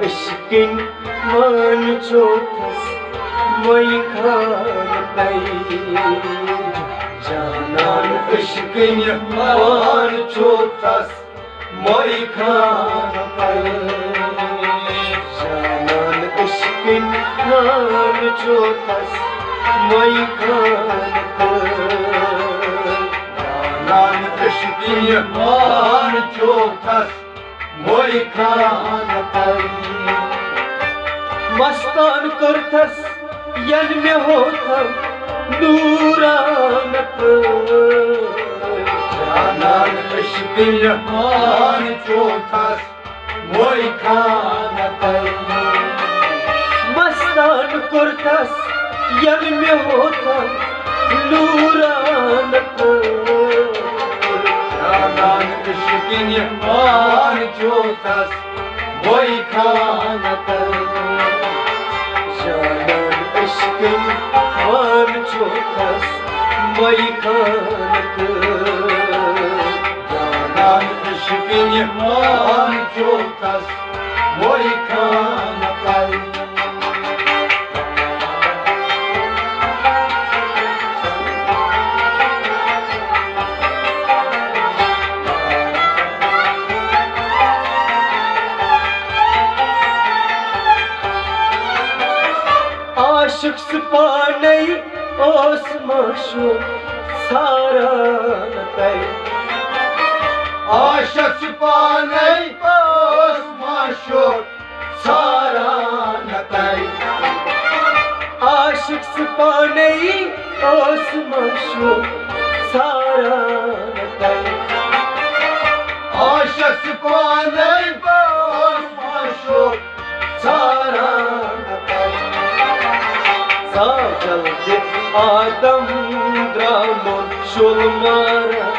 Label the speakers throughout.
Speaker 1: इश्किन मान छोथस मोई खानतै जानन इश्किन मान छोथस मोई खानतै जानन इश्किन मान छोथस मोई खानतै जानन इश्किन मान छोथस मोई खानतै मस्तान करथस यन में होथम नूरानत जानन इश्किन मान छोथस मोई खानतै मस्तान करथस यन में होथम नूरानत जानन इश्किन मान छोथस मोई खानतै जानन इश्किन मान छोथस मोई खानतै जानन इश्किन मान छोथस मोई खानतै आशिक पाने ओस माशो सारा नतै आशिक पाने ओस माशो सारा नतै आशिक पाने ओस माशो सारा नतै आशिक पाने ओस माशो सारा नतै जल्दी आदम द्रामन शुलमारत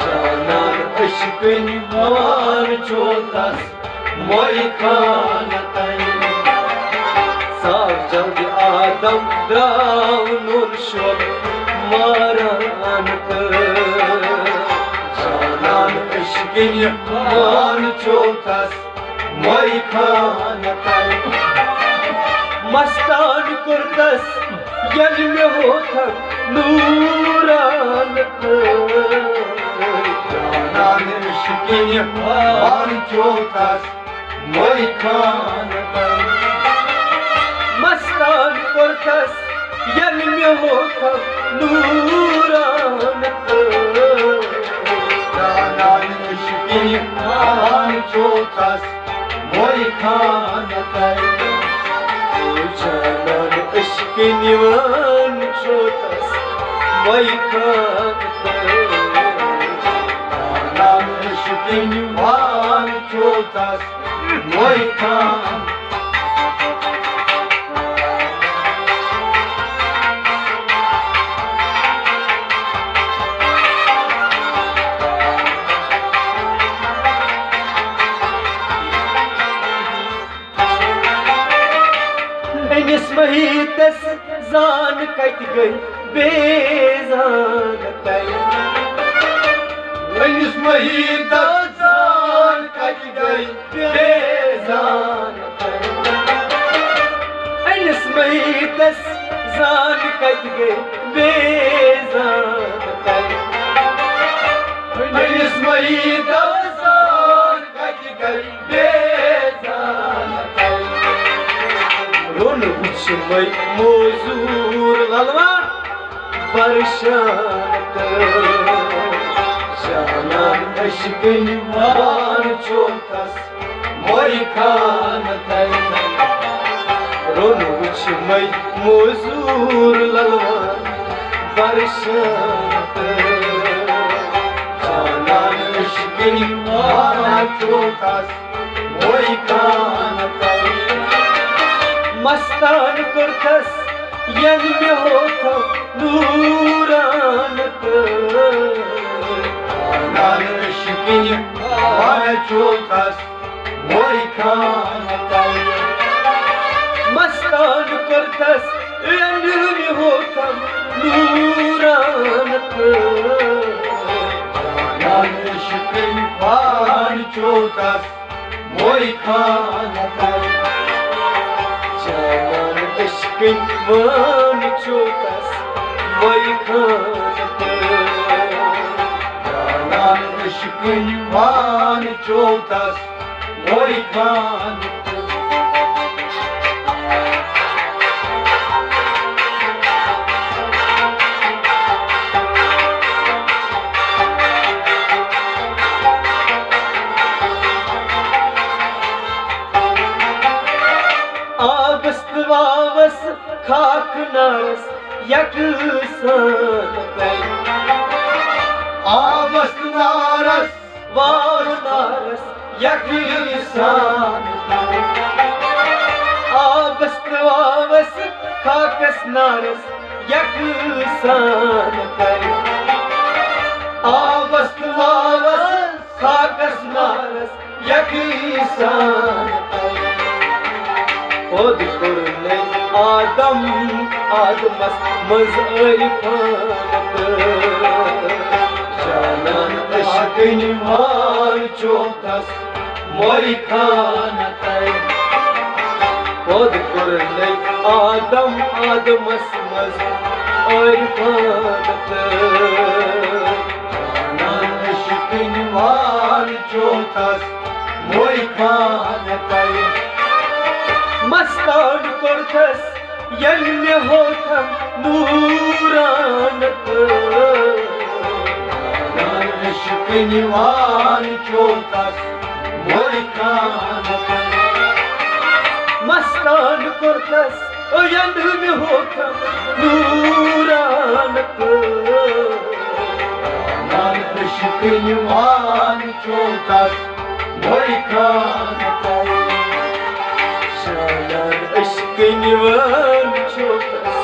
Speaker 1: जानन इश्किन मान छोथस मोई खानतै जल्दी आदम द्रामन शुलमारत जानन इश्किन मान छोथस मोई खानतै मस्तान करथस यन में होथम नूरानत जानन इश्किन मान छोथस मोई खानतै मस्तान करथस यन में होथम नूरानत जानन इश्किन मान छोथस मोई खानतै जानन इश्किन मान छोथस मोई खानतै जानन इश्किन मान छोथस मोई खानतै महितस जान कट गई बेजानतै महितस जान कट गई बेजानतै महितस जान कट गई बेजानतै महितस जान कट गई बेजानतै रोन उछमई मोजूर ललवा परशानत जानन इश्किन मान छोथस मोई खानतै रोन उछमई मोजूर ललवा परशानत जानन इश्किन मान छोथस मोई खानतै मस्तान करथस यन में होथम नूरानत जानन इश्किन मान छोथस मोई खानतै मस्तान करथस यन में होथम नूरानत जानन इश्किन मान छोथस मोई खानतै जानान इश्किन मान चोतस मोई खानतै जानान इश्किन मान चोतस मोई खानतै वावस खाक नारस यकसान तै आवस नारस वावस नारस यकसान तै आवस वावस खाकस नारस यकसान तै आवस वावस खाकस नारस यकसान तै खुद कुरने आदम आदमस मज़ फानत जानान इश्किन मान चोतस मोई खानतै खुद कुरने आदम आदमस मज़ फानत जानान इश्किन मान चोतस मोई खानतै मस्तान कोर्थस यल में होथम नूरानत जानान इश्किन मान चोतस मोई खानतै मस्तान कोर्थस यल में होथम नूरानत जानान इश्किन मान चोतस मोई खानतै जानान इश्किन मान चोतस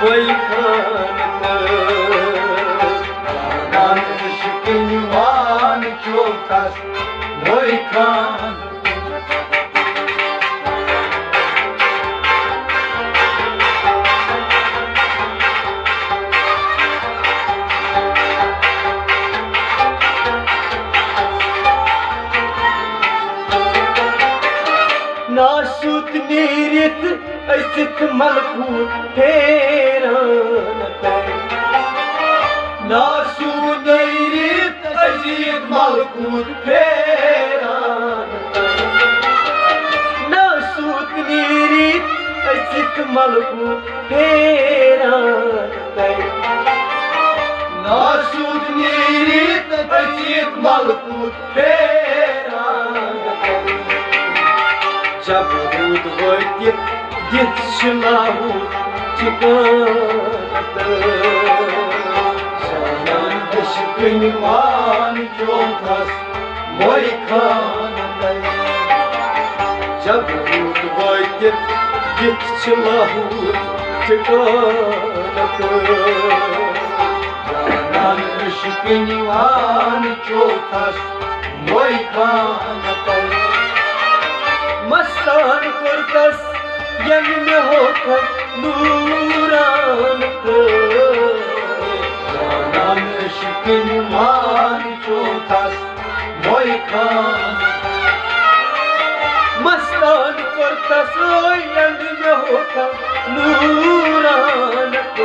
Speaker 1: मोई खानतै जानान इश्किन मान चोतस मोई खानतै नासूत नीरित असित मलकूत फेरानतै नासूत नीरित असित मलकूत फेरानतै नासूत नीरित असित मलकूत फेरानतै नासूत नीरित असित मलकूत फेरानतै जब रूद वैदित दित शलाहूत ठिकानत जानान इश्किन मान चोतस मोई खानतै जब रूद वैदित दित शलाहूत ठिकानत जानान इश्किन मान चोतस मोई खानतै मस्तान कोर्थस यल में होथम नूरानत जानान इश्किन मान चोतस मोई खानतै मस्तान कोर्थस यल में होथम नूरानत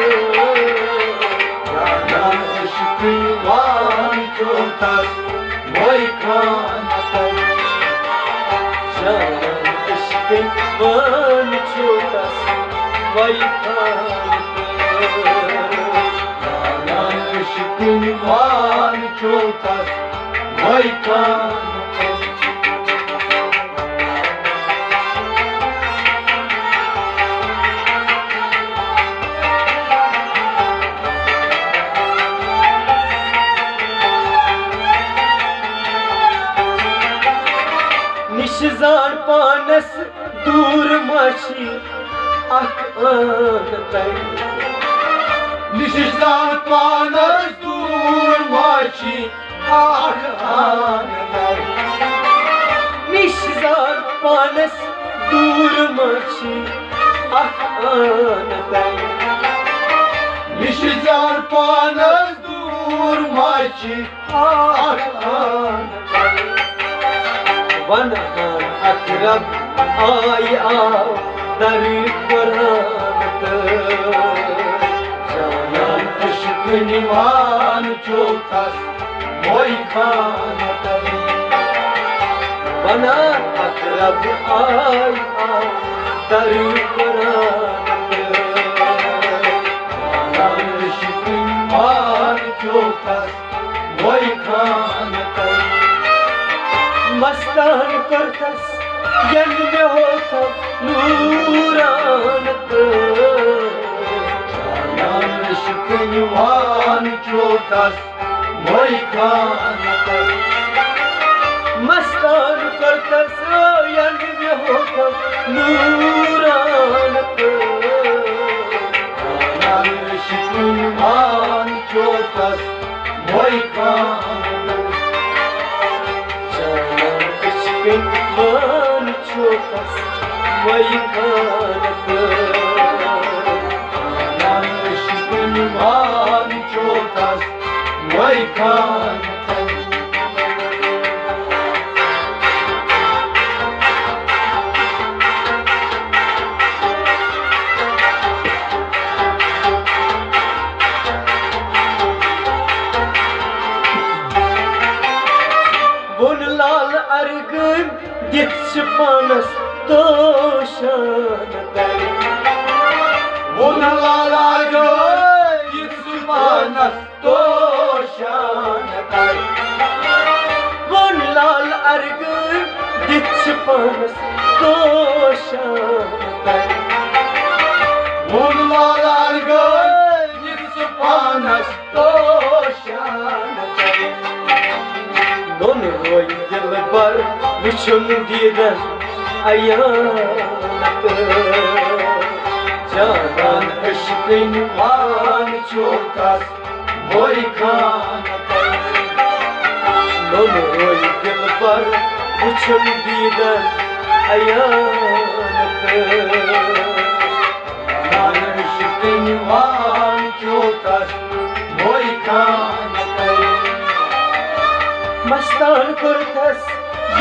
Speaker 1: जानान इश्किन मान चोतस मोई खानतै जानान इश्किन मान चोतस मोई खानतै जानान इश्किन मान चोतस मोई खानतै निशान पानस दूर माशी अख आनतै निशान पानस दूर माशी अख आनतै निशान पानस दूर माशी अख आनतै निशान पानस दूर माशी अख आनतै वन अकरब आई आओ दर कुरानत जानान इश्क निवान चोखस मोई खानत बना अकरब आई आओ दर कुरानत जानान इश्क निवान चोखस मोई खानत मस्तान करतस यन में होता नूरानत जानान इश्क निवान चोखस मोई खानत मस्तान करतस यन में होता नूरानत जानान इश्क निवान चोखस मोई खानत मान चोखस मोई खानत जानान इश्क निवान चोखस मोई खानत बुन लाल अर्गन दित पानस तो शान बुन लाल अर्गन दित पानस तो शान बुन लाल अर्गन दित पानस तो शान बुन लाल अर्गन दित पानस तो शान दोन रोई दिल पर विचुन दीदन अयानत जानान इश्क निवान चोखस मोई खानत दोन रोई दिल पर विचुन दीदन अयानत जानान इश्क निवान चोखस मोई खानत मस्तान करतस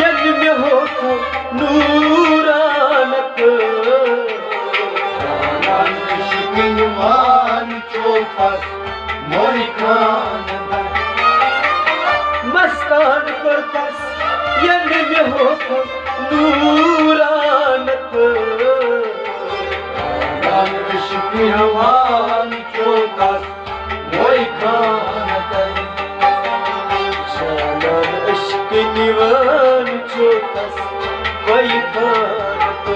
Speaker 1: यन में होता नूरानत जानान इश्क निवान चोखस मोई खानत मस्तान करतस यन में होता नूरानत जानान इश्क निवान चोखस मोई खानत इश्क निवान चोखस मोई खानत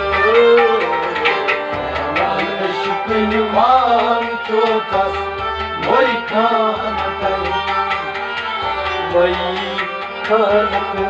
Speaker 1: जानान इश्क निवान चोखस मोई खानत मोई खानत।